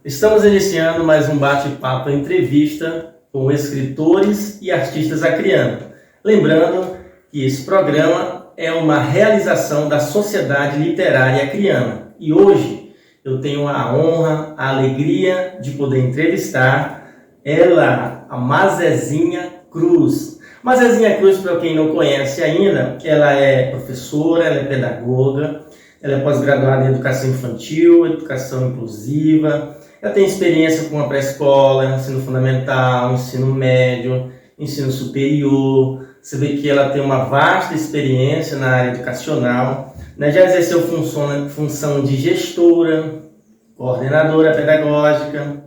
Estamos iniciando mais um bate-papo entrevista com escritores e artistas acrianos. Lembrando que esse programa é uma realização da Sociedade Literária Acriana. E hoje eu tenho a honra, a alegria de poder entrevistar ela, a Mazezinha Cruz. Mazezinha Cruz, para quem não conhece ainda, ela é professora, ela é pedagoga, ela é pós-graduada em Educação Infantil, Educação Inclusiva. Ela tem experiência com a pré-escola, ensino fundamental, ensino médio, ensino superior. Você vê que ela tem uma vasta experiência na área educacional, né? Já exerceu função de gestora, coordenadora pedagógica,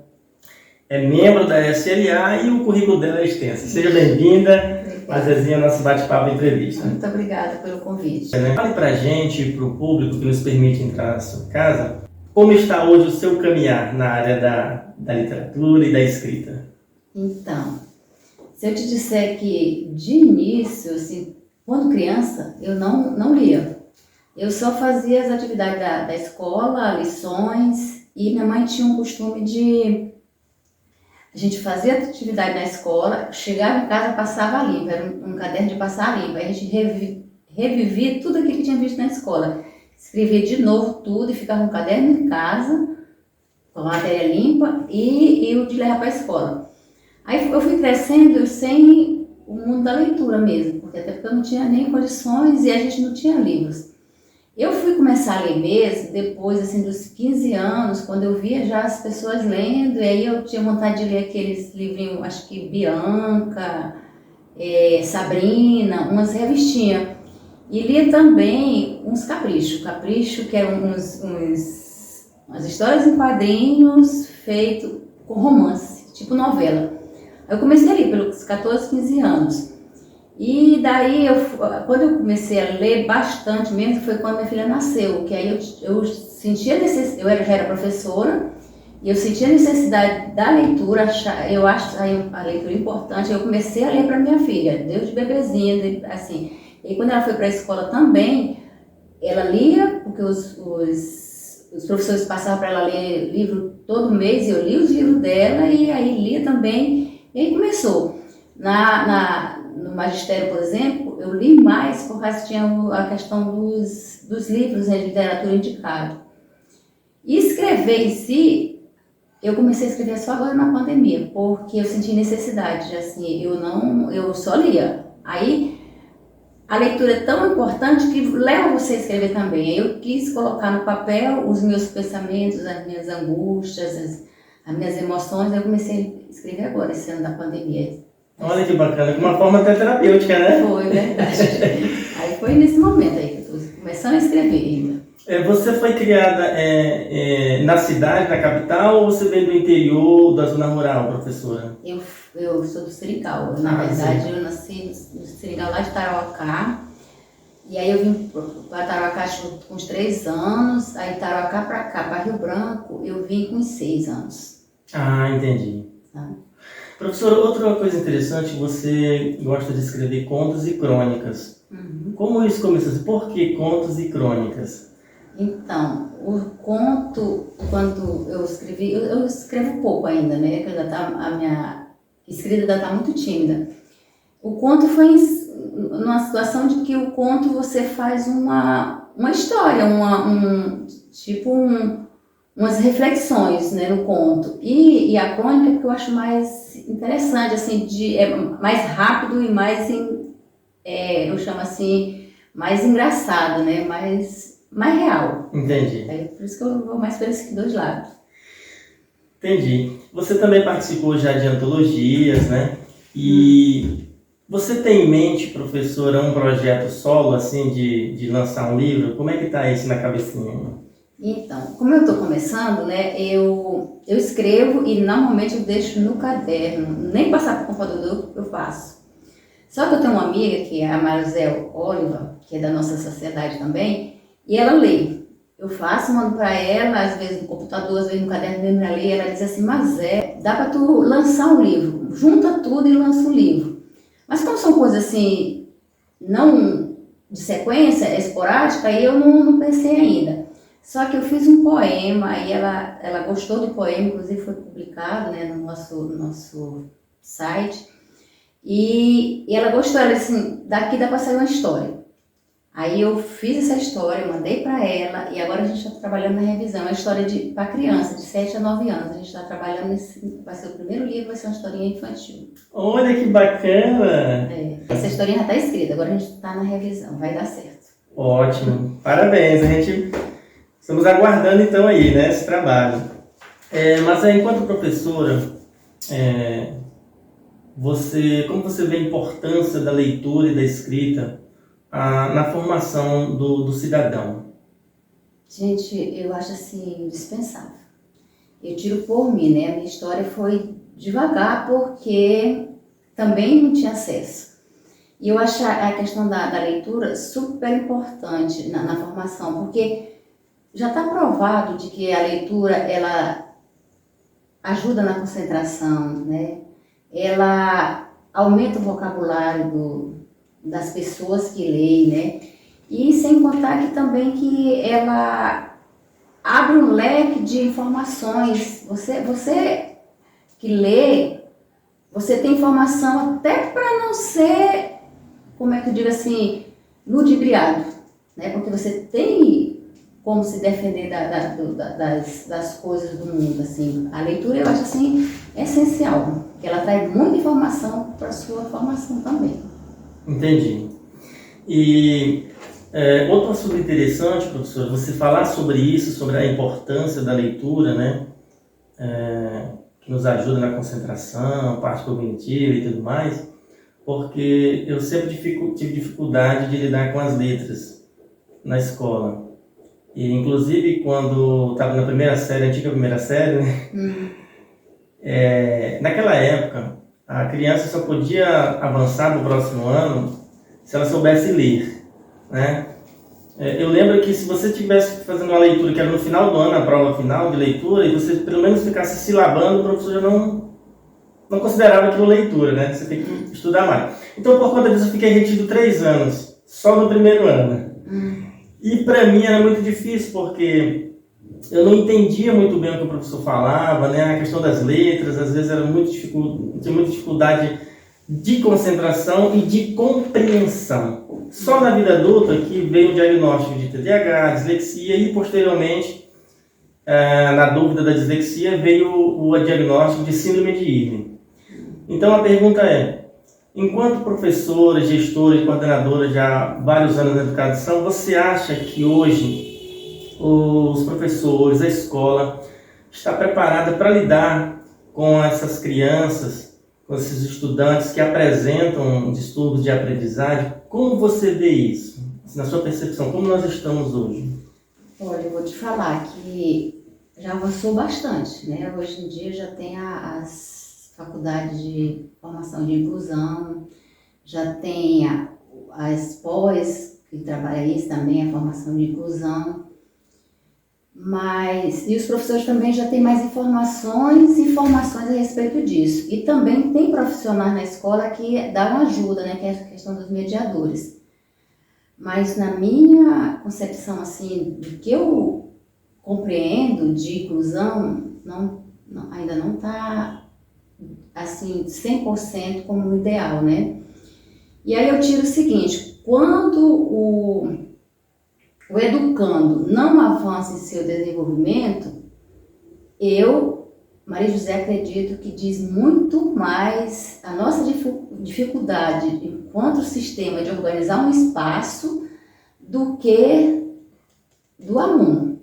é membro da SLA e o currículo dela é extenso. Seja bem-vinda, Mazezinha, nosso bate-papo entrevista. Muito obrigada pelo convite. Fale pra gente e para o público que nos permite entrar na sua casa, como está hoje o seu caminhar na área da literatura e da escrita? Então, se eu te disser que de início, assim, quando criança, eu não lia. Eu só fazia as atividades da escola, lições, e minha mãe tinha um costume de... A gente fazia atividade na escola, chegava em casa, passava limpo, era um caderno de passar limpo. Aí a gente revivia tudo aquilo que tinha visto na escola. Escrevia de novo tudo e ficava um caderno em casa, com a matéria limpa e o de levar para a escola. Aí eu fui crescendo sem o mundo da leitura mesmo, porque até porque eu não tinha nem condições e a gente não tinha livros. Eu fui começar a ler mesmo depois assim, dos 15 anos, quando eu via já as pessoas lendo, e aí eu tinha vontade de ler aqueles livrinhos, acho que Bianca, Sabrina, umas revistinhas. E lia também uns capricho que eram umas histórias em quadrinhos feitos com romance, tipo novela. Eu comecei a ler pelos 14, 15 anos. E daí, quando eu comecei a ler bastante mesmo, foi quando minha filha nasceu, que aí eu sentia necessidade, já era professora, e eu sentia a necessidade da leitura, eu acho a leitura importante, eu comecei a ler para minha filha, desde bebezinha, assim. E quando ela foi para a escola também, ela lia, porque os professores passavam para ela ler livro todo mês, eu li os livros dela e aí lia também. E aí começou. No magistério, por exemplo, eu li mais por causa que tinha a questão dos livros, né, de literatura indicado. E escrever em si, eu comecei a escrever só agora na pandemia, porque eu senti necessidade, assim, eu só lia. Aí a leitura é tão importante que leva você a escrever também. Eu quis colocar no papel os meus pensamentos, as minhas angústias, as minhas emoções. Eu comecei a escrever agora, esse ano da pandemia. Olha que bacana, de uma forma até terapêutica, né? Foi, verdade. Aí foi nesse momento aí que eu estou começando a escrever ainda. Você foi criada na cidade, na capital, ou você veio do interior, da zona rural, professora? Eu sou do Seringal. Na verdade, sim. Eu nasci no Seringal, lá de Tarauacá. E aí eu vim para Tarauacá com uns 3 anos. Aí Tarauacá para cá, para Rio Branco, eu vim com 6 anos. Ah, entendi. Sabe? Professora, outra coisa interessante, você gosta de escrever contos e crônicas. Uhum. Como isso começou? Por que contos e crônicas? Então, o conto, quando eu escrevi, eu escrevo pouco ainda, né? Que a minha escrita ainda está muito tímida. O conto foi numa situação de que o conto você faz uma história, umas reflexões, né, no conto. E a crônica, porque eu acho mais interessante, assim, é mais rápido e mais, eu chamo assim, mais engraçado, né, mais real. Entendi. É por isso que eu vou mais para esses 2 lados. Entendi. Você também participou já de antologias, né? E você tem em mente, professora, um projeto solo, assim, de lançar um livro? Como é que tá isso na cabecinha? Então, como eu estou começando, né, eu escrevo e normalmente eu deixo no caderno, nem passar para o computador eu faço. Só que eu tenho uma amiga, que é a Marzel Oliva, que é da nossa sociedade também, e ela lê. Eu faço, mando para ela, às vezes no computador, às vezes no caderno mesmo, ela lê, ela diz assim, mas dá para tu lançar um livro, junta tudo e lança um livro. Mas como são coisas assim, não de sequência, esporádica, aí eu não pensei ainda. Só que eu fiz um poema e ela gostou do poema, inclusive foi publicado, né, no nosso site. E ela gostou, ela disse assim, daqui dá para sair uma história. Aí eu fiz essa história, mandei para ela e agora a gente está trabalhando na revisão. É uma história para criança, de 7 a 9 anos. A gente está trabalhando vai ser o primeiro livro, vai ser uma historinha infantil. Olha que bacana! Essa historinha já está escrita, agora a gente está na revisão, vai dar certo. Ótimo, parabéns, a gente estamos aguardando então aí, né, esse trabalho. Mas aí, enquanto professora, como você vê a importância da leitura e da escrita na formação do cidadão? Gente, eu acho assim, indispensável. Eu tiro por mim, né? A minha história foi devagar porque também não tinha acesso. E eu acho a questão da leitura super importante na formação, porque já está provado de que a leitura, ela ajuda na concentração, né? Ela aumenta o vocabulário das pessoas que leem, né? E sem contar que também que ela abre um leque de informações. Você que lê, você tem informação até para não ser, como é que eu digo assim, ludibriado, né? Porque você tem como se defender das coisas do mundo, assim. A leitura eu acho assim essencial, porque ela traz muita informação para a sua formação também. Entendi. E outro assunto interessante, professor, você falar sobre isso, sobre a importância da leitura, né? Que nos ajuda na concentração, parte cognitiva e tudo mais, porque eu sempre tive dificuldade de lidar com as letras na escola. E, inclusive, quando estava na primeira série, antiga primeira série, né? Naquela época, a criança só podia avançar para o próximo ano se ela soubesse ler, né? Eu lembro que se você estivesse fazendo uma leitura que era no final do ano, a prova final de leitura, e você pelo menos ficasse silabando, o professor já não considerava aquilo leitura, né? Você tem que estudar mais. Então, por conta disso, eu fiquei retido 3 anos, só no primeiro ano. E para mim era muito difícil, porque eu não entendia muito bem o que o professor falava, né? A questão das letras, às vezes tinha muita dificuldade de concentração e de compreensão. Só na vida adulta que veio o diagnóstico de TDAH, dislexia e posteriormente, na dúvida da dislexia, veio o diagnóstico de síndrome de Irving. Então a pergunta é, enquanto professora, gestora e coordenadora já há vários anos na educação, você acha que hoje os professores, a escola, está preparada para lidar com essas crianças, com esses estudantes que apresentam distúrbios de aprendizagem? Como você vê isso? Na sua percepção, como nós estamos hoje? Olha, eu vou te falar que já avançou bastante, né? Hoje em dia já tem as faculdades de formação de inclusão, já tem as pós, que trabalha isso também, a formação de inclusão. E os professores também já têm mais informações a respeito disso. E também tem profissionais na escola que dão ajuda, né, que é a questão dos mediadores. Mas na minha concepção, assim, do que eu compreendo de inclusão, ainda não está, assim, 100% como o ideal, né? E aí eu tiro o seguinte, quando o educando não avança em seu desenvolvimento, eu, Maria José, acredito que diz muito mais a nossa dificuldade enquanto sistema de organizar um espaço do que do aluno,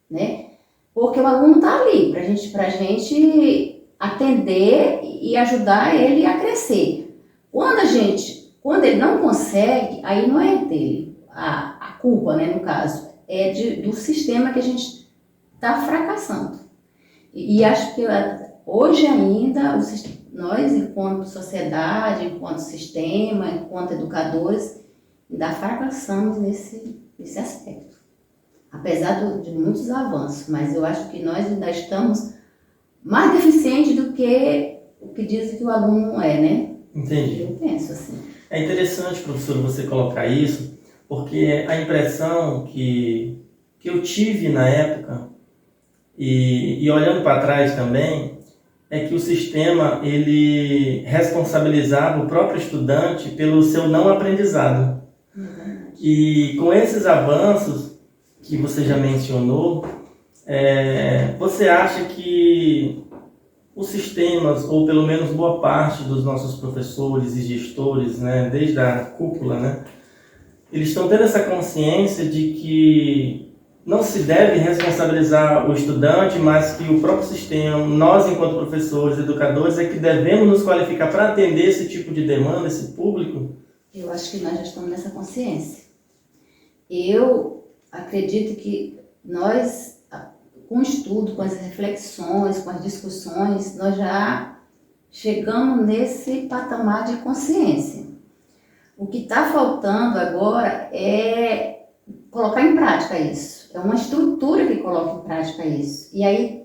né? Porque o aluno está ali pra gente atender e ajudar ele a crescer. Quando ele não consegue, aí não é dele a culpa, né, no caso, é do sistema que a gente está fracassando. E acho que hoje ainda, nós, enquanto sociedade, enquanto sistema, enquanto educadores, ainda fracassamos nesse aspecto. Apesar de muitos avanços, mas eu acho que nós ainda estamos mais deficientes do que o que dizem que o aluno não é, né? Entendi. Eu penso assim. É interessante, professor, você colocar isso, porque a impressão que que eu tive na época, e olhando para trás também, é que o sistema ele responsabilizava o próprio estudante pelo seu não aprendizado. E com esses avanços que você já mencionou, você acha que os sistemas, ou pelo menos boa parte dos nossos professores e gestores, né, desde a cúpula, né, eles estão tendo essa consciência de que não se deve responsabilizar o estudante, mas que o próprio sistema, nós enquanto professores, educadores, é que devemos nos qualificar para atender esse tipo de demanda, esse público? Eu acho que nós já estamos nessa consciência. Eu acredito que nós, com o estudo, com as reflexões, com as discussões, nós já chegamos nesse patamar de consciência. O que está faltando agora é colocar em prática isso. É uma estrutura que coloca em prática isso. E aí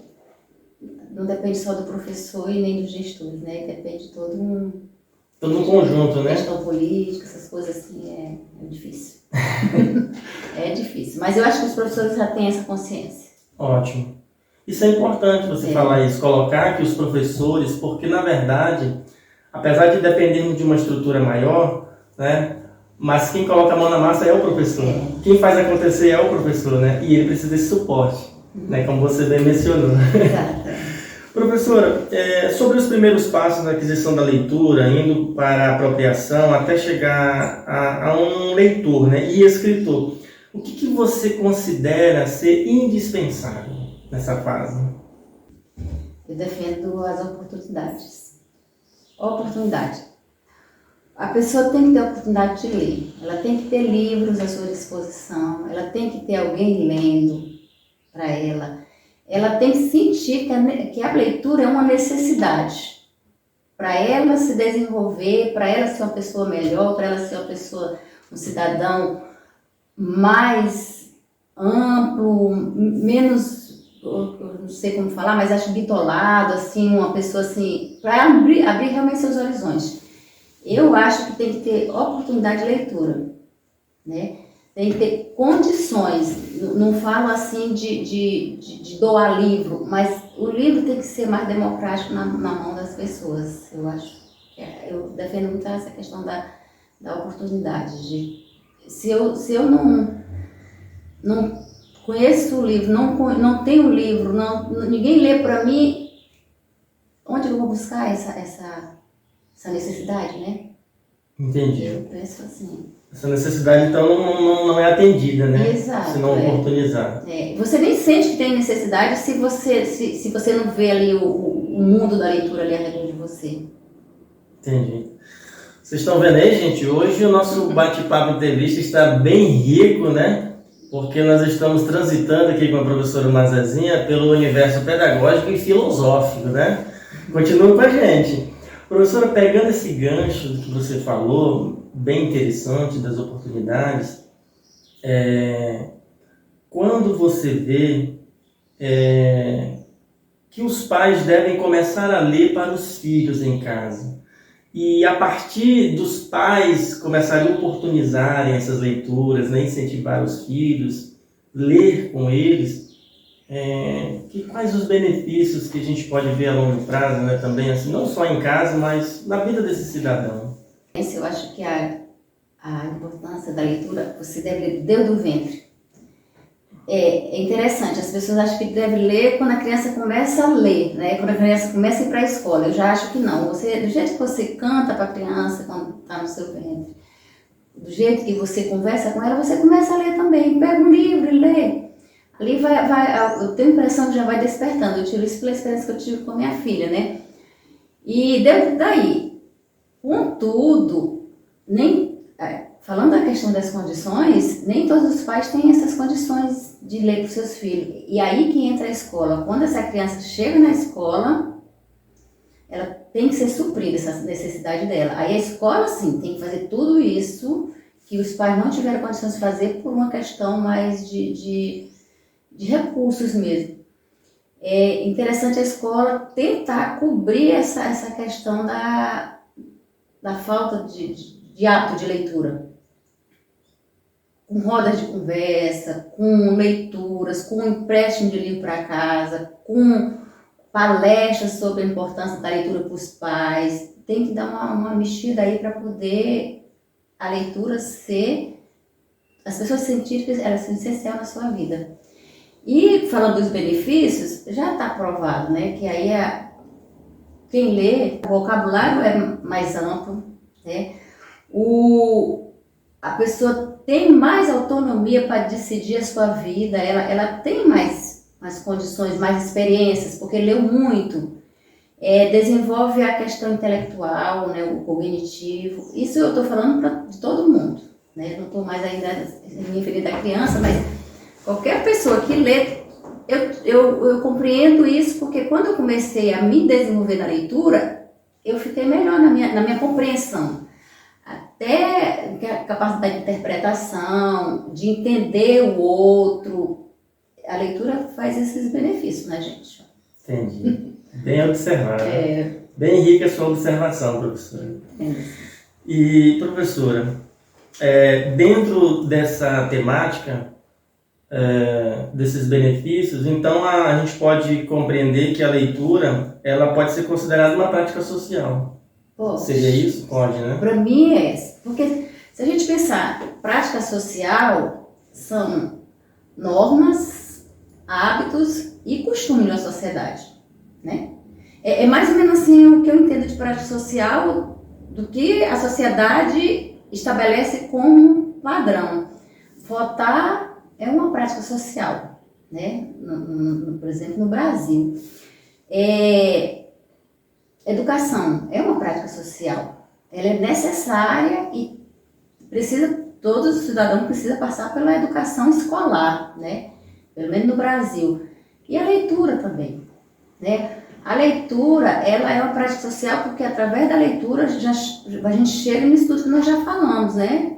não depende só do professor e nem dos gestores, né? Depende de todo um conjunto, né? Questão política, essas coisas assim, é difícil. É difícil. Mas eu acho que os professores já têm essa consciência. Ótimo. Isso é importante você falar isso, colocar que os professores, porque na verdade, apesar de dependermos de uma estrutura maior, né? Mas quem coloca a mão na massa é o professor. Quem faz acontecer é o professor, né? E ele precisa desse suporte, né? Como você bem mencionou. Exato. Professora, sobre os primeiros passos na aquisição da leitura, indo para a apropriação, até chegar a um leitor, né? E escritor, o que você considera ser indispensável nessa fase? Eu defendo as oportunidades. Oportunidade. A pessoa tem que ter a oportunidade de ler, ela tem que ter livros à sua disposição, ela tem que ter alguém lendo para ela tem que sentir que a leitura é uma necessidade para ela se desenvolver, para ela ser uma pessoa melhor, para ela ser uma pessoa, um cidadão mais amplo, menos, eu não sei como falar, mas acho bitolado, assim, uma pessoa assim, para abrir realmente seus horizontes. Eu acho que tem que ter oportunidade de leitura, né? Tem que ter condições, não falo assim de doar livro, mas o livro tem que ser mais democrático na mão das pessoas, eu acho. Eu defendo muito essa questão da oportunidade. Se eu não conheço o livro, não tenho o livro, ninguém lê para mim, onde eu vou buscar essa necessidade, né? Entendi. Eu penso assim. Essa necessidade, então, não é atendida, né? Exato. Se não oportunizar. Você nem sente que tem necessidade se você não vê ali o mundo da leitura ali ao redor de você. Entendi. Vocês estão vendo aí, gente? Hoje o nosso bate-papo entrevista está bem rico, né? Porque nós estamos transitando aqui com a professora Mazazinha pelo universo pedagógico e filosófico, né? Continua com a gente. Professora, pegando esse gancho que você falou, bem interessante, das oportunidades, quando você vê que os pais devem começar a ler para os filhos em casa, e a partir dos pais começarem a oportunizarem essas leituras, né, incentivar os filhos, ler com eles, quais os benefícios que a gente pode ver a longo prazo, né, também, assim, não só em casa, mas na vida desse cidadão? Eu acho que a importância da leitura, você deve ler desde o ventre. É interessante, as pessoas acham que deve ler quando a criança começa a ler, né? Quando a criança começa a ir para a escola. Eu já acho que não. Do jeito que você canta para a criança quando está no seu ventre, do jeito que você conversa com ela, você começa a ler também. Pega um livro e lê. Ali eu tenho a impressão que já vai despertando. Eu tiro isso pela experiência que eu tive com a minha filha, né? E daí, contudo, falando da questão das condições, nem todos os pais têm essas condições de ler para os seus filhos. E aí que entra a escola. Quando essa criança chega na escola, ela tem que ser suprida, essa necessidade dela. Aí a escola, sim, tem que fazer tudo isso que os pais não tiveram condições de fazer por uma questão mais de recursos mesmo. É interessante a escola tentar cobrir essa questão da falta de hábito de leitura. com rodas de conversa, com leituras, com empréstimo de livro para casa, com palestras sobre a importância da leitura para os pais. Tem que dar uma mexida aí para poder a leitura ser, as pessoas sentirem que ela é essencial na sua vida. E falando dos benefícios, já está provado, né, que aí quem lê, o vocabulário é mais amplo, né, a pessoa tem mais autonomia para decidir a sua vida, ela tem mais condições, mais experiências, porque leu muito, desenvolve a questão intelectual, né, o cognitivo. Isso eu estou falando de todo mundo, né? Não estou mais ainda me referindo à criança, mas qualquer pessoa que lê, eu compreendo isso, porque quando eu comecei a me desenvolver na leitura, eu fiquei melhor na minha compreensão. Até a capacidade de interpretação, de entender o outro. A leitura faz esses benefícios na gente. Entendi. Bem observado. Bem rica a sua observação, professora. E, professora, dentro dessa temática, desses benefícios, então a gente pode compreender que a leitura ela pode ser considerada uma prática social. Pode. Seria isso? Pode, né? Para mim é essa. Porque se a gente pensar, prática social são normas, hábitos e costumes na sociedade, né? É mais ou menos assim o que eu entendo de prática social do que a sociedade estabelece como padrão. Votar é uma prática social, né? Por exemplo, no Brasil. Educação é uma prática social. Ela é necessária e todo cidadão precisa passar pela educação escolar, né? Pelo menos no Brasil. E a leitura também, né? A leitura, ela é uma prática social porque através da leitura a gente chega nisso tudo que nós já falamos, né?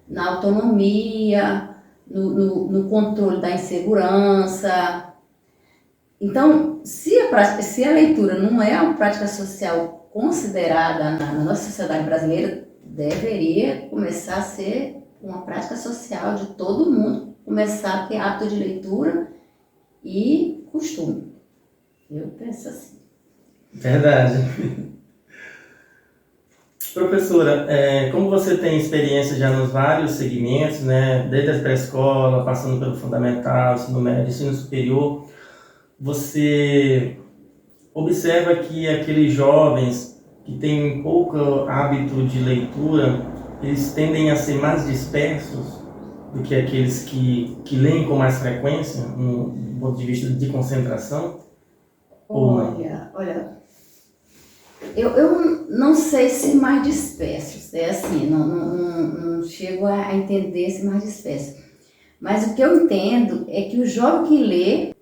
Na autonomia, no controle da insegurança. Então, se a leitura não é uma prática social considerada na nossa sociedade brasileira, deveria começar a ser uma prática social de todo mundo, começar a ter hábito de leitura e costume. Eu penso assim. Verdade. Professora, como você tem experiência já nos vários segmentos, né, desde a pré-escola, passando pelo fundamental, ensino médio, ensino superior, você observa que aqueles jovens que têm pouco hábito de leitura, eles tendem a ser mais dispersos do que aqueles que leem com mais frequência, no ponto de vista de concentração? Olha, eu não sei se mais dispersos, assim, não chego a entender se mais dispersos. Mas o que eu entendo é que o jovem que lê,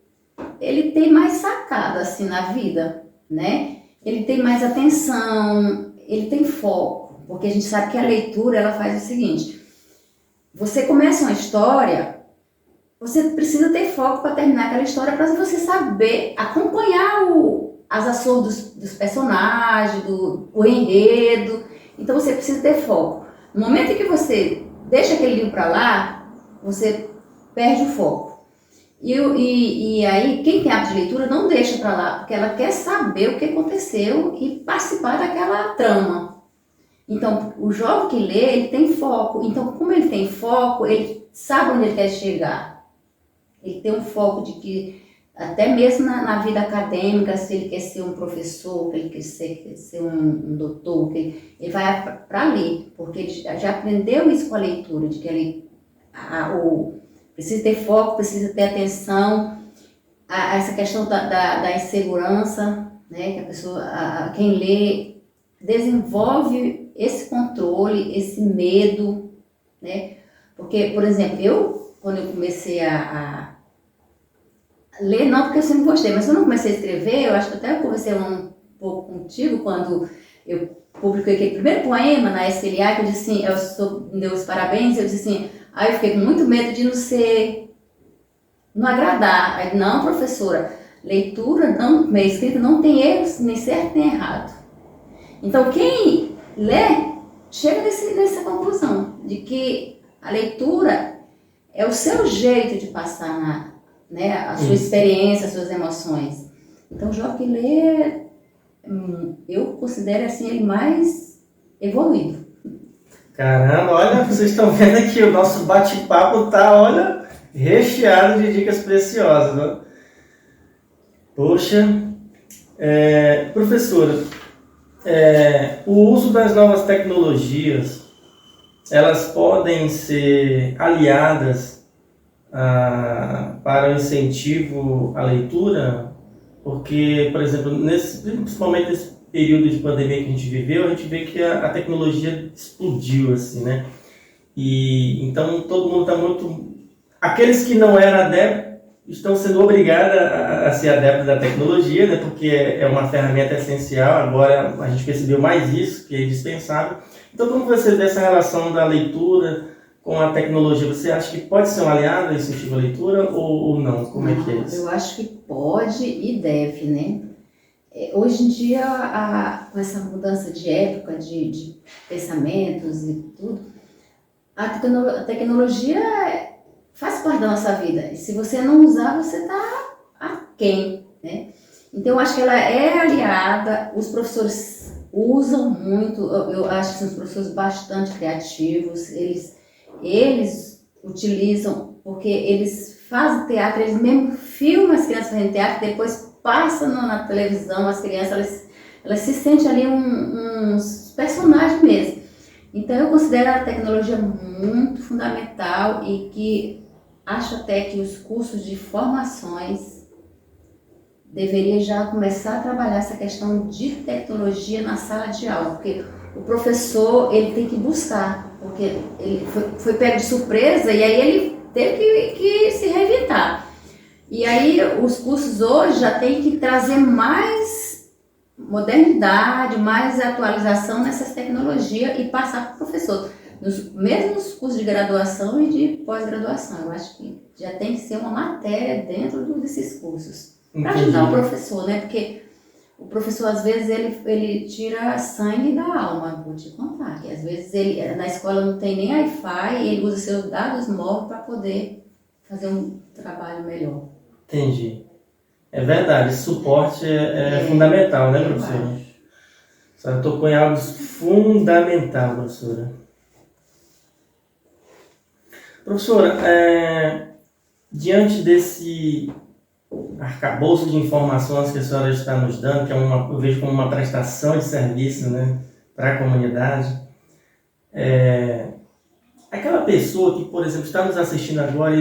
ele tem mais sacada assim na vida, né? Ele tem mais atenção, ele tem foco, porque a gente sabe que a leitura ela faz o seguinte: você começa uma história, você precisa ter foco para terminar aquela história, para você saber acompanhar as ações dos personagens, o enredo. Então você precisa ter foco. No momento em que você deixa aquele livro para lá, você perde o foco. E aí, quem tem hábito de leitura não deixa para lá, porque ela quer saber o que aconteceu e participar daquela trama. Então, o jovem que lê, ele tem foco. Então, como ele tem foco, ele sabe onde ele quer chegar. Ele tem um foco de que, até mesmo na vida acadêmica, se ele quer ser um professor, que ele quer ser um doutor, que ele vai para ler, porque ele já aprendeu isso com a leitura, de que ele precisa ter foco, precisa ter atenção, essa questão da insegurança, né, que a pessoa, quem lê, desenvolve esse controle, esse medo, né, porque, por exemplo, quando eu comecei a ler, não porque eu sempre gostei, mas quando eu comecei a escrever, eu acho que até eu conversei um pouco contigo, quando eu publiquei aquele primeiro poema na SLA, que eu disse assim, me deu os parabéns, eu disse assim, aí eu fiquei com muito medo de não agradar. Aí, não, professora, leitura, minha escrita não tem erros, nem certo nem errado. Então, quem lê, chega nessa conclusão, de que a leitura, é o seu jeito de passar né, a sua experiência, as suas emoções. Então, o jovem que lê, eu considero assim, ele mais evoluído. Caramba, olha, vocês estão vendo aqui, o nosso bate-papo tá, olha, recheado de dicas preciosas, né? Poxa, professora, o uso das novas tecnologias, elas podem ser aliadas para o incentivo à leitura? Porque, por exemplo, principalmente nesse período de pandemia que a gente viveu, a gente vê que a tecnologia explodiu, assim, né? E então todo mundo está muito... Aqueles que não eram adeptos estão sendo obrigados a ser adeptos da tecnologia, né? Porque é uma ferramenta essencial. Agora a gente percebeu mais isso, que é indispensável. Então, como você vê essa relação da leitura com a tecnologia? Você acha que pode ser um aliado a incentivo à leitura ou não? Como é que é isso? Eu acho que pode e deve, né? Hoje em dia, com essa mudança de época, de pensamentos e tudo, a tecnologia faz parte da nossa vida. E se você não usar, você está aquém, né? Então, eu acho que ela é aliada, os professores usam muito, eu acho que são os professores bastante criativos, eles utilizam, porque eles fazem teatro, eles mesmo filmam as crianças fazendo teatro, depois passam na televisão, as crianças, elas se sentem ali uns personagens mesmo. Então eu considero a tecnologia muito fundamental e que acho até que os cursos de formações deveriam já começar a trabalhar essa questão de tecnologia na sala de aula, porque o professor ele tem que buscar, porque ele foi pego de surpresa e aí ele teve que se reinventar. E aí os cursos hoje já tem que trazer mais modernidade, mais atualização nessas tecnologias e passar para o professor. Nos mesmos cursos de graduação e de pós-graduação. Eu acho que já tem que ser uma matéria dentro desses cursos. Para ajudar o professor, né? Porque o professor, às vezes, ele tira sangue da alma, vou te contar. Que às vezes na escola não tem nem Wi-Fi e ele usa seus dados móveis para poder fazer um trabalho melhor. Entendi. É verdade, esse suporte é fundamental, né, professora? A senhora tocou em algo fundamental, professora. Professora, diante desse arcabouço de informações que a senhora está nos dando, que eu vejo como uma prestação de serviço, né, para a comunidade, aquela pessoa que, por exemplo, está nos assistindo agora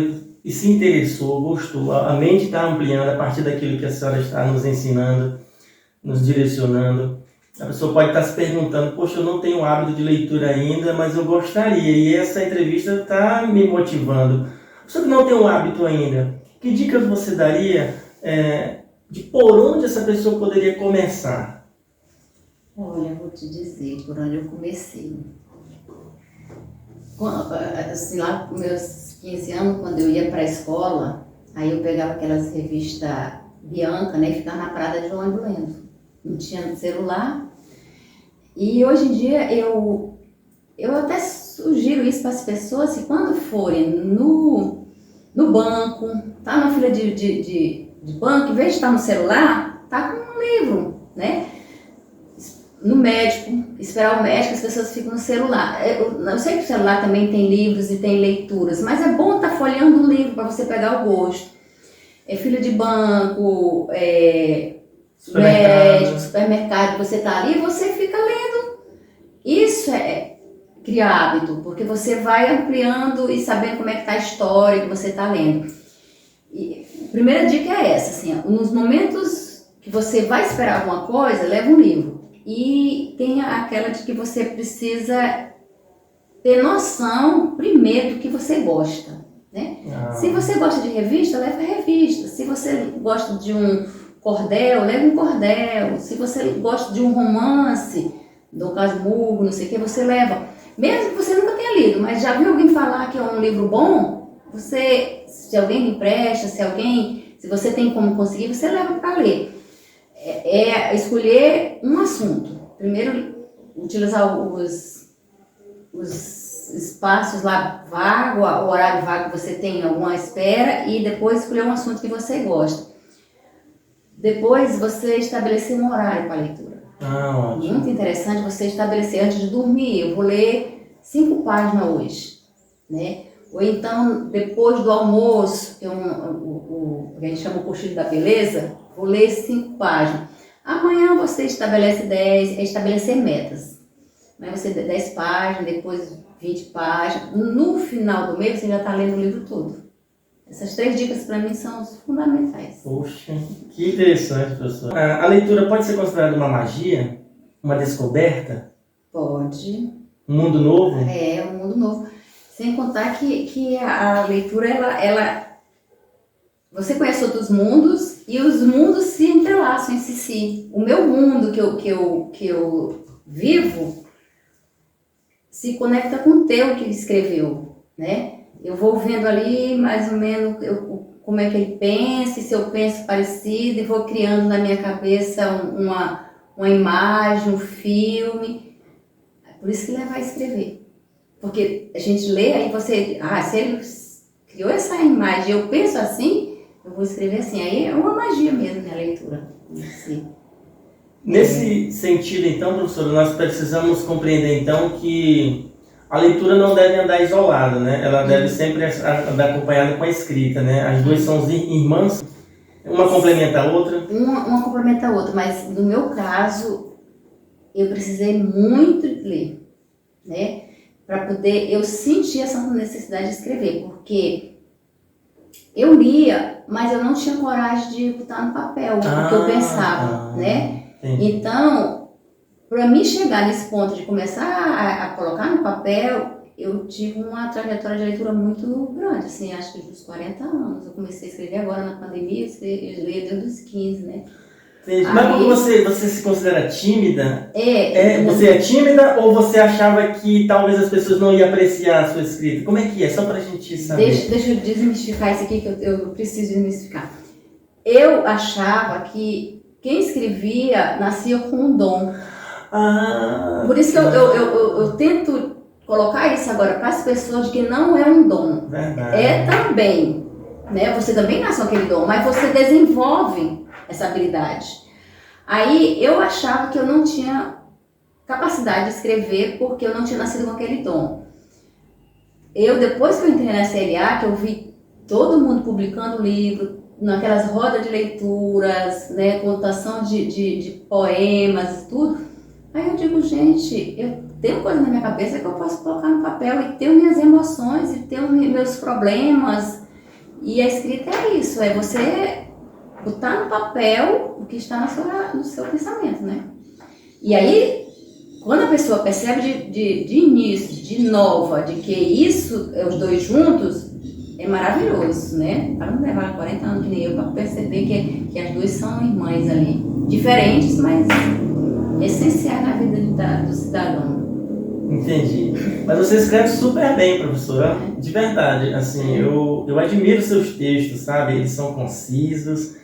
e se interessou, gostou, a mente está ampliando a partir daquilo que a senhora está nos ensinando, nos direcionando. A pessoa pode estar se perguntando, poxa, eu não tenho hábito de leitura ainda, mas eu gostaria, e essa entrevista está me motivando. A pessoa que não tem um hábito ainda, que dicas você daria de por onde essa pessoa poderia começar? Olha, eu vou te dizer por onde eu comecei. Assim, lá com meus 15 anos, quando eu ia para a escola, aí eu pegava aquelas revistas Bianca, né, e ficava na parada de ônibus lendo. Não tinha celular. E hoje em dia eu até sugiro isso para as pessoas, que quando forem no banco, tá na fila de banco, em vez de estar no celular, tá com um livro, né? No médico, esperar o médico, as pessoas ficam no celular. Eu sei que o celular também tem livros e tem leituras, mas é bom estar folheando o livro para você pegar o gosto. Fila de banco, médico, supermercado, você está ali e você fica lendo. Isso é criar hábito, porque você vai ampliando e sabendo como é que está a história que você está lendo. E a primeira dica é essa, assim, nos momentos que você vai esperar alguma coisa, leva um livro. E tem aquela de que você precisa ter noção, primeiro, do que você gosta, né? Se você gosta de revista, leva revista. Se você gosta de um cordel, leva um cordel. Se você gosta de um romance, Dom Casmurro, não sei o que, você leva. Mesmo que você nunca tenha lido, mas já viu alguém falar que é um livro bom, se alguém lhe empresta, se você tem como conseguir, você leva para ler. Escolher um assunto. Primeiro, utilizar os espaços lá vago, o horário vago que você tem alguma espera e depois escolher um assunto que você gosta. Depois você estabelecer um horário para a leitura. Ótimo. Muito interessante você estabelecer antes de dormir. Eu vou ler 5 páginas hoje, né? Ou então, depois do almoço, que é o que a gente chama o cochilo da beleza, vou ler 5 páginas. Amanhã você estabelece 10, estabelecer metas. Amanhã você 10 páginas, depois 20 páginas. No final do mês você já está lendo o livro todo. Essas 3 dicas para mim são fundamentais. Poxa, que interessante, professor. A leitura pode ser considerada uma magia? Uma descoberta? Pode. Um mundo novo? É, um mundo novo. Sem contar que a leitura, ela... Você conhece outros mundos e os mundos se entrelaçam entre si. O meu mundo que eu vivo se conecta com o teu que escreveu, né? Eu vou vendo ali mais ou menos como é que ele pensa, se eu penso parecido, e vou criando na minha cabeça uma imagem, um filme. É por isso que ele vai escrever. Porque a gente lê, aí você... se ele criou essa imagem, eu penso assim, eu vou escrever assim. Aí é uma magia mesmo, né, a leitura. Sim. Nesse sentido, então, professora, nós precisamos compreender, então, que a leitura não deve andar isolada, né? Ela deve sempre andar acompanhada com a escrita, né? As duas são irmãs, uma complementa a outra. Uma complementa a outra, mas no meu caso, eu precisei muito ler, né? Para poder eu sentir essa necessidade de escrever, porque eu lia, mas eu não tinha coragem de botar no papel o que eu pensava, né? Entendi. Então, para mim chegar nesse ponto de começar a colocar no papel, eu tive uma trajetória de leitura muito grande, assim, acho que dos 40 anos. Eu comecei a escrever agora na pandemia, eu leio desde os 15, né? Mas como você se considera tímida? Você é não... tímida ou você achava que talvez as pessoas não iam apreciar a sua escrita? Como é que é? Só pra gente saber. Deixa eu desmistificar isso aqui, que eu preciso desmistificar. Eu achava que quem escrevia nascia com um dom. Por isso que eu tento colocar isso agora para as pessoas de que não é um dom. Verdade. É também, né? Você também nasce com aquele dom, mas você desenvolve essa habilidade. Aí eu achava que eu não tinha capacidade de escrever porque eu não tinha nascido com aquele dom. Depois que eu entrei na CLA, que eu vi todo mundo publicando livro, naquelas rodas de leituras, né, contação de poemas e tudo, aí eu digo, gente, eu tenho coisa na minha cabeça que eu posso colocar no papel e ter minhas emoções e ter meus problemas. E a escrita é isso, é você botar no papel o que está no seu pensamento, né? E aí, quando a pessoa percebe de início, de nova, de que isso é os dois juntos, é maravilhoso, né? Para não levar 40 anos que nem eu, para perceber que as duas são irmãs ali. Diferentes, mas essenciais na vida do cidadão. Entendi. Mas você escreve super bem, professora. De verdade. Assim, eu admiro seus textos, sabe? Eles são concisos,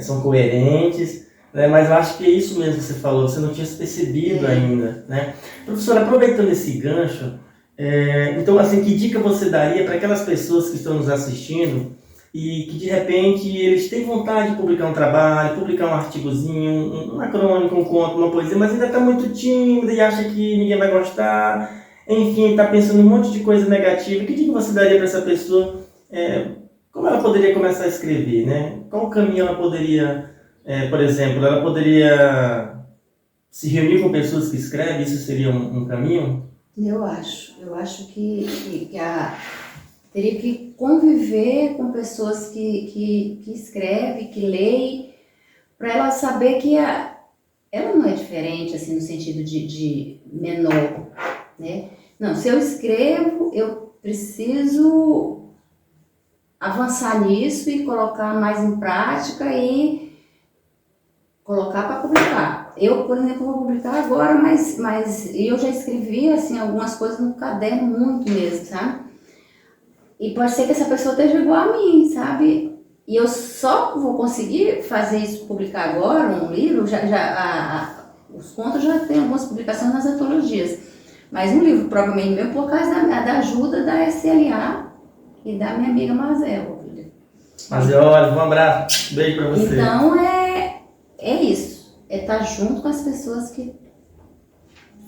são coerentes, né? Mas eu acho que é isso mesmo que você falou, você não tinha se percebido ainda, né? Professora, aproveitando esse gancho, então, assim, que dica você daria para aquelas pessoas que estão nos assistindo e que, de repente, eles têm vontade de publicar um trabalho, publicar um artigozinho, uma crônica, um conto, uma poesia, mas ainda está muito tímida e acha que ninguém vai gostar, enfim, está pensando um monte de coisa negativa. Que dica você daria para essa pessoa? Como ela poderia começar a escrever, né? Qual caminho ela poderia, por exemplo, ela poderia se reunir com pessoas que escrevem? Isso seria um caminho? Eu acho que teria que conviver com pessoas que escrevem, que leem, para ela saber que ela não é diferente, assim, no sentido de menor, né? Não, se eu escrevo, eu preciso avançar nisso e colocar mais em prática e colocar para publicar. Eu, por exemplo, vou publicar agora, mas eu já escrevi, assim, algumas coisas no caderno muito mesmo, sabe? E pode ser que essa pessoa esteja igual a mim, sabe? E eu só vou conseguir fazer isso, publicar agora, um livro, os contos já tem algumas publicações nas antologias. Mas um livro propriamente meu por causa da ajuda da SLA e da minha amiga Mazel. Mas olha, um abraço, beijo pra você. Então é isso, é estar junto com as pessoas que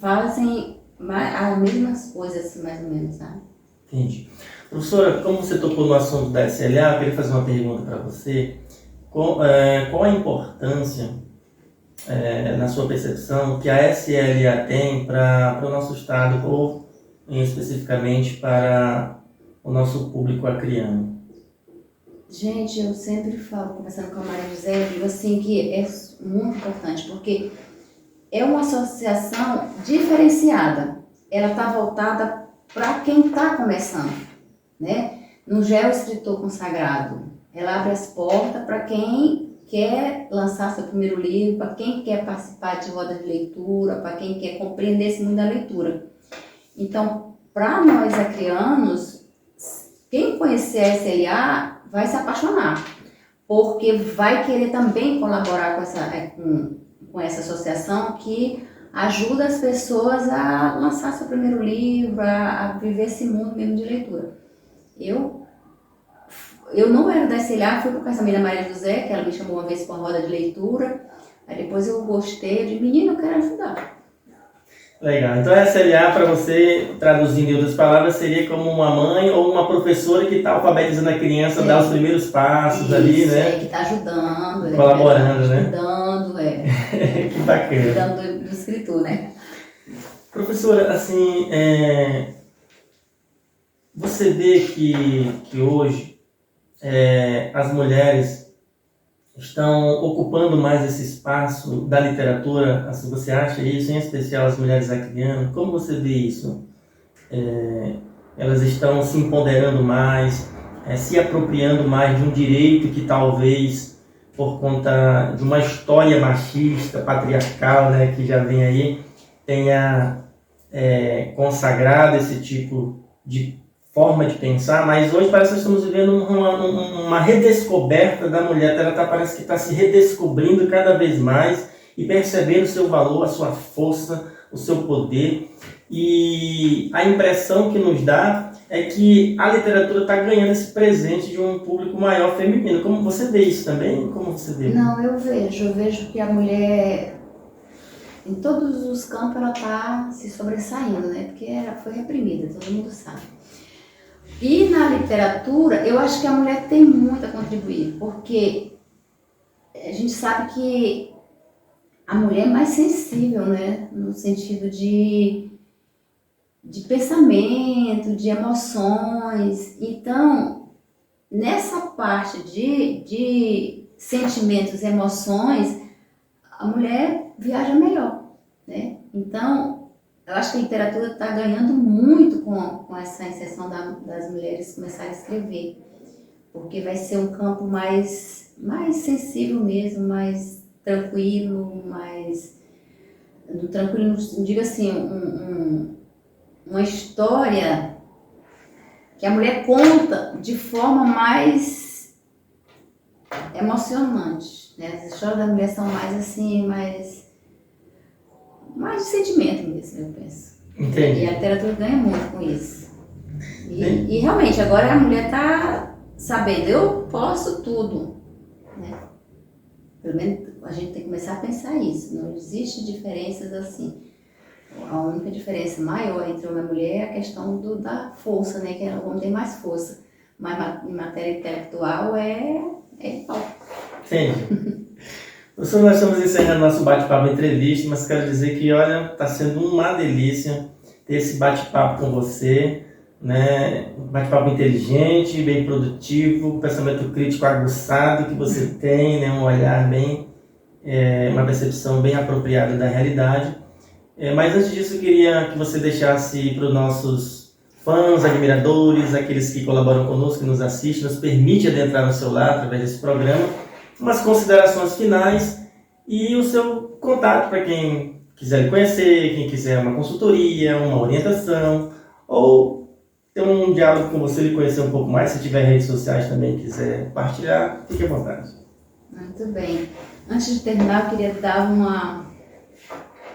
fazem as mesmas coisas, assim, mais ou menos, sabe? Entendi. Professora, como você tocou no assunto da SLA, eu queria fazer uma pergunta para você. Qual a importância, na sua percepção, que a SLA tem para o nosso estado, ou especificamente para o nosso público acriano? Gente, eu sempre falo, conversando com a Maria José, eu digo assim que é muito importante, porque é uma associação diferenciada. Ela está voltada para quem está começando, né? Não já é o escritor consagrado. Ela abre as portas para quem quer lançar seu primeiro livro, para quem quer participar de roda de leitura, para quem quer compreender esse mundo da leitura. Então, para nós acrianos, quem conhecer a SLA vai se apaixonar, porque vai querer também colaborar com essa associação que ajuda as pessoas a lançar seu primeiro livro, a viver esse mundo mesmo de leitura. Eu não era da SLA, fui por causa da Maria José, que ela me chamou uma vez para uma roda de leitura, aí depois eu gostei, eu disse, menina, eu quero ajudar. Legal. Então a SLA, para você, traduzindo em outras palavras, seria como uma mãe ou uma professora que está alfabetizando a criança, dar os primeiros passos. Isso, ali, né? Que está ajudando. Colaborando, né? Ajudando, Que bacana. Ajudando do escritor, né? Professora, assim, você vê que hoje as mulheres estão ocupando mais esse espaço da literatura, assim, você acha isso, em especial as mulheres acrianas? Como você vê isso? Elas estão se empoderando mais, se apropriando mais de um direito que talvez, por conta de uma história machista, patriarcal, né, que já vem aí, tenha consagrado esse tipo de forma de pensar, mas hoje parece que estamos vivendo uma redescoberta da mulher. Ela parece que está se redescobrindo cada vez mais e percebendo o seu valor, a sua força, o seu poder. E a impressão que nos dá é que a literatura está ganhando esse presente de um público maior feminino. Como você vê isso também? Como você vê? Não, eu vejo que a mulher, em todos os campos, ela está se sobressaindo, né? Porque ela foi reprimida, todo mundo sabe. E na literatura, eu acho que a mulher tem muito a contribuir, porque a gente sabe que a mulher é mais sensível, né? No sentido de pensamento, de emoções. Então, nessa parte de sentimentos e emoções, a mulher viaja melhor, né? Então, eu acho que a literatura está ganhando muito com essa inserção das mulheres começarem a escrever, porque vai ser um campo mais sensível mesmo, mais tranquilo, tranquilo, não digo assim, uma história que a mulher conta de forma mais emocionante, né? As histórias da mulher são mais assim, mais de sentimento mesmo, eu penso. Entendi. E a literatura ganha muito com isso. E realmente, agora a mulher está sabendo, eu posso tudo, né? Pelo menos a gente tem que começar a pensar isso, não existe diferenças assim. A única diferença maior entre homem e mulher é a questão da força, né? Que o homem tem mais força, mas em matéria intelectual é igual. Entendi. Professor, nós estamos encerrando nosso bate-papo entrevista, mas quero dizer que, olha, está sendo uma delícia ter esse bate-papo com você, né? Um bate-papo inteligente, bem produtivo, pensamento crítico aguçado que você tem, né? Um olhar bem, uma percepção bem apropriada da realidade. Mas antes disso, eu queria que você deixasse para os nossos fãs, admiradores, aqueles que colaboram conosco, que nos assistem, nos permite adentrar no seu lar através desse programa, umas considerações finais e o seu contato para quem quiser lhe conhecer, quem quiser uma consultoria, uma orientação, ou ter um diálogo com você, lhe conhecer um pouco mais. Se tiver redes sociais também quiser partilhar, fique à vontade. Muito bem. Antes de terminar, eu queria dar uma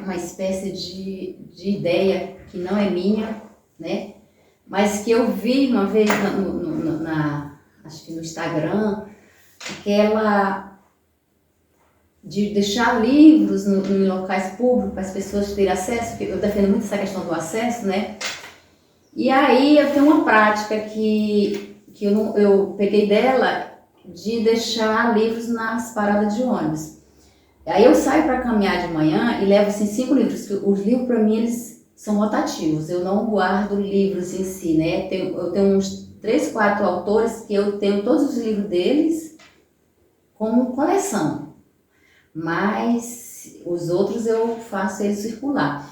uma espécie de ideia que não é minha, né? Mas que eu vi uma vez acho que no Instagram, aquela de deixar livros em locais públicos para as pessoas terem acesso, porque eu defendo muito essa questão do acesso, né? E aí eu tenho uma prática que eu peguei dela de deixar livros nas paradas de ônibus. Aí eu saio para caminhar de manhã e levo assim 5 livros, que os livros para mim eles são rotativos, eu não guardo livros em si, né? Eu tenho uns 3, 4 autores que eu tenho todos os livros deles como coleção, mas os outros eu faço eles circular.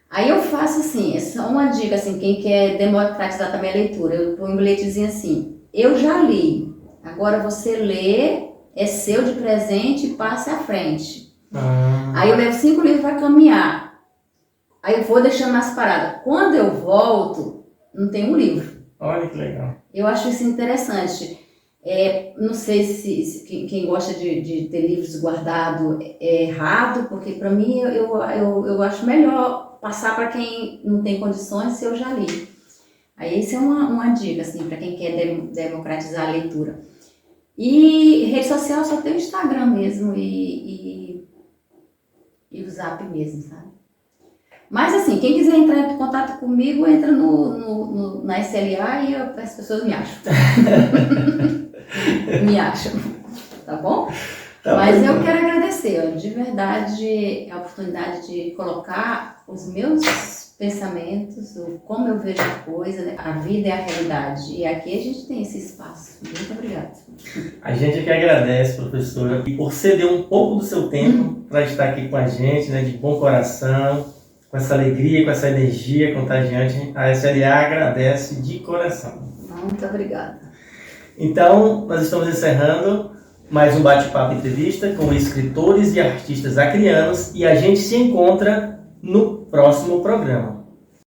Aí eu faço assim, é só uma dica, assim, quem quer democratizar também a leitura, eu ponho um bilhetezinho assim, eu já li, agora você lê, é seu de presente e passe à frente. Aí eu levo 5 livros para caminhar, aí eu vou deixando nas paradas, quando eu volto, não tem um livro. Olha que legal. Eu acho isso interessante. Não sei se quem gosta de ter livros guardados é errado, porque para mim eu acho melhor passar para quem não tem condições se eu já li. Aí isso é uma dica assim, para quem quer democratizar a leitura. E rede social só tem o Instagram mesmo e o Zap mesmo, sabe? Mas assim, quem quiser entrar em contato comigo, entra na SLA e as pessoas me acham. Me acham, tá bom? Tá. Mas eu quero agradecer, de verdade, a oportunidade de colocar os meus pensamentos, como eu vejo a coisa, né? A vida é a realidade. E aqui a gente tem esse espaço. Muito obrigada. A gente que agradece, professora, por ceder um pouco do seu tempo para estar aqui com a gente, né, de bom coração, com essa alegria, com essa energia contagiante. A SLA agradece de coração. Muito obrigada. Então, nós estamos encerrando mais um bate-papo entrevista com escritores e artistas acrianos e a gente se encontra no próximo programa.